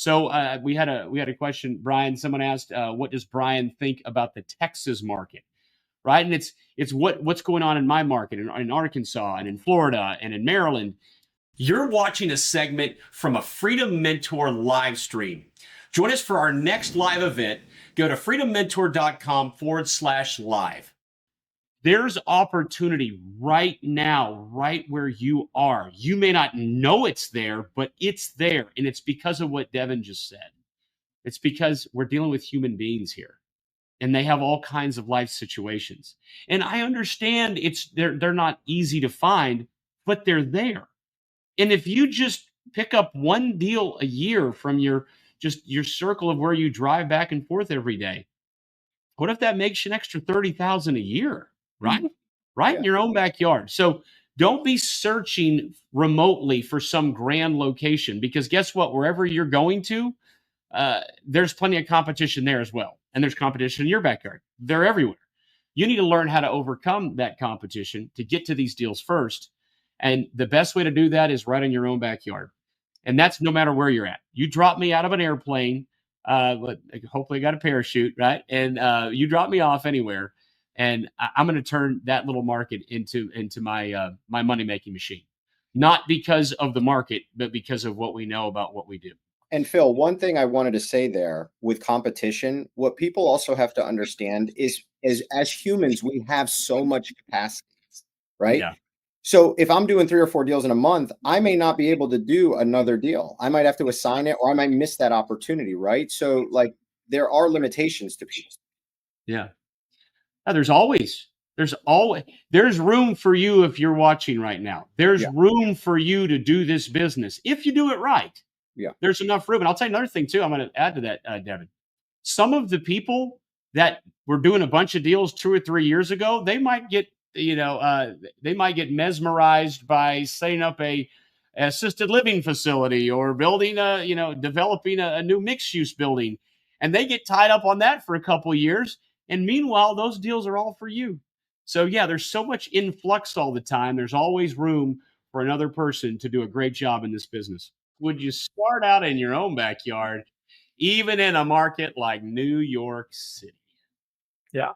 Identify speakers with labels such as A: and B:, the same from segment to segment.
A: So we had a question, Brian. Someone asked, what does Brian think about the Texas market? Right, and it's what's going on in my market in Arkansas and in Florida and in Maryland. You're watching a segment from a Freedom Mentor live stream. Join us for our next live event. Go to freedommentor.com/live. There's opportunity right now, right where you are. You may not know it's there, but it's there. And it's because of what Devin just said. It's because we're dealing with human beings here and they have all kinds of life situations. And I understand they're not easy to find, but they're there. And if you just pick up one deal a year from your circle of where you drive back and forth every day, what if that makes you an extra 30,000 a year, right? Mm-hmm. Right yeah. In your own backyard. So don't be searching remotely for some grand location, because guess what? Wherever you're going to, there's plenty of competition there as well. And there's competition in your backyard. They're everywhere. You need to learn how to overcome that competition to get to these deals first. And the best way to do that is right in your own backyard. And that's no matter where you're at. You drop me out of an airplane, but hopefully I got a parachute, right? And you drop me off anywhere, and I'm going to turn that little market into my my money-making machine. Not because of the market, but because of what we know about what we do.
B: And Phil, one thing I wanted to say there with competition, what people also have to understand is as humans, we have so much capacity, right? Yeah. So if I'm doing 3 or 4 deals in a month, I may not be able to do another deal. I might have to assign it, or I might miss that opportunity, right? So like there are limitations to people.
A: Yeah. There's room for you if you're watching right now. There's room for you to do this business if you do it right.
B: Yeah.
A: There's enough room. And I'll tell you another thing too. I'm going to add to that, Devin. Some of the people that were doing a bunch of deals 2 or 3 years ago, they might get mesmerized by setting up a assisted living facility or building developing a new mixed use building, and they get tied up on that for a couple of years. And meanwhile, those deals are all for you. So yeah, there's so much influx all the time. There's always room for another person to do a great job in this business. Would you start out in your own backyard, even in a market like New York City?
C: Yeah,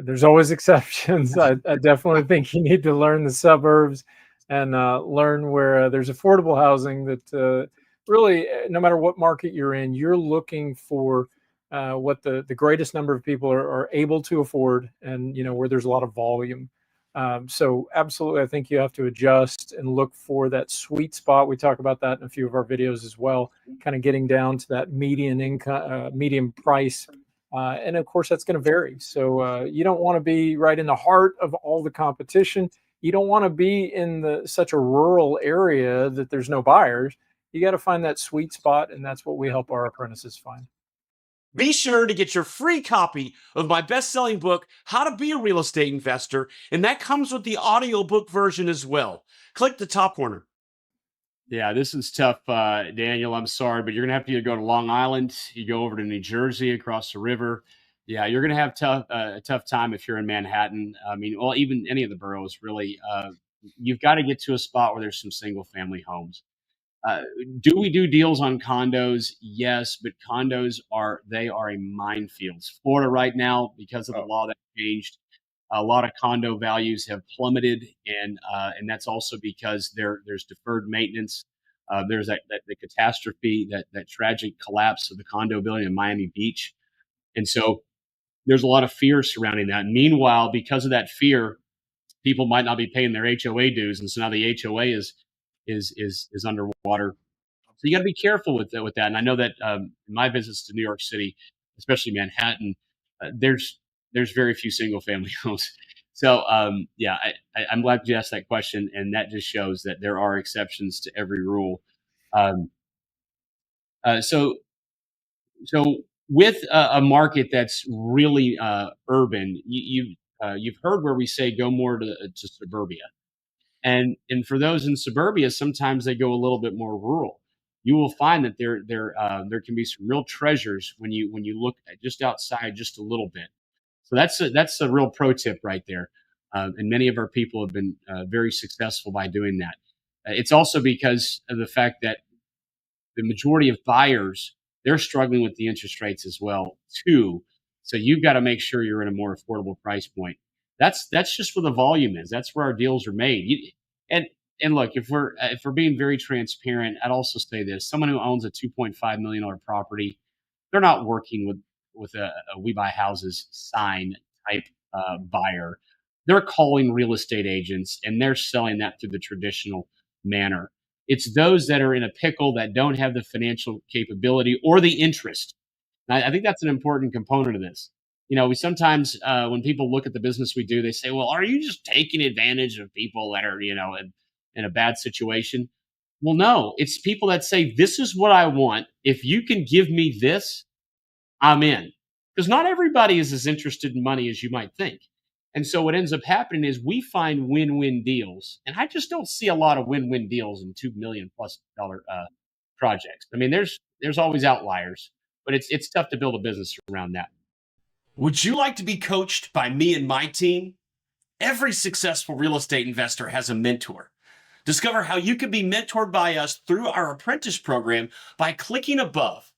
C: there's always exceptions. I definitely think you need to learn the suburbs and learn where there's affordable housing that really, no matter what market you're in, you're looking for what the greatest number of people are able to afford, and, where there's a lot of volume. So absolutely, I think you have to adjust and look for that sweet spot. We talk about that in a few of our videos as well, kind of getting down to that median income, median price. And of course, that's going to vary. So you don't want to be right in the heart of all the competition. You don't want to be in such a rural area that there's no buyers. You got to find that sweet spot, and that's what we help our apprentices find.
A: Be sure to get your free copy of my best-selling book, How to Be a Real Estate Investor, and that comes with the audiobook version as well. Click the top corner. Yeah, this is tough, Daniel. I'm sorry, but you're going to have to either go to Long Island, you go over to New Jersey, across the river. Yeah, you're going to have a tough time if you're in Manhattan. I mean, well, even any of the boroughs, really. You've got to get to a spot where there's some single-family homes. Do we do deals on condos? Yes, but condos are a minefield. Florida right now, because of the law that changed, a lot of condo values have plummeted, and that's also because there's deferred maintenance. There's the catastrophe, that tragic collapse of the condo building in Miami Beach, and so there's a lot of fear surrounding that. Meanwhile, because of that fear, people might not be paying their HOA dues, and so now the HOA is underwater. So you got to be careful with that. And I know that in my visits to New York City, especially Manhattan, there's very few single family homes. So yeah, I'm glad you asked that question, and that just shows that there are exceptions to every rule. So with a market that's really urban, you've heard where we say go more to suburbia. And for those in suburbia, sometimes they go a little bit more rural. You will find that there can be some real treasures when you look at just outside just a little bit. So that's a real pro tip right there. And many of our people have been very successful by doing that. It's also because of the fact that the majority of buyers they're struggling with the interest rates as well too. So you've got to make sure you're in a more affordable price point. That's just where the volume is. That's where our deals are made. And and look, if we're being very transparent, I'd also say this: someone who owns a $2.5 million property, they're not working with a We Buy Houses sign type buyer. They're calling real estate agents and they're selling that through the traditional manner. It's those that are in a pickle that don't have the financial capability or the interest. And I think that's an important component of this. We sometimes, when people look at the business we do, they say, well, are you just taking advantage of people that are, in a bad situation? Well, no, it's people that say, this is what I want. If you can give me this, I'm in. Because not everybody is as interested in money as you might think. And so what ends up happening is we find win-win deals. And I just don't see a lot of win-win deals in $2 million plus projects. I mean, there's always outliers, but it's tough to build a business around that.
D: Would you like to be coached by me and my team? Every successful real estate investor has a mentor. Discover how you can be mentored by us through our apprentice program by clicking above.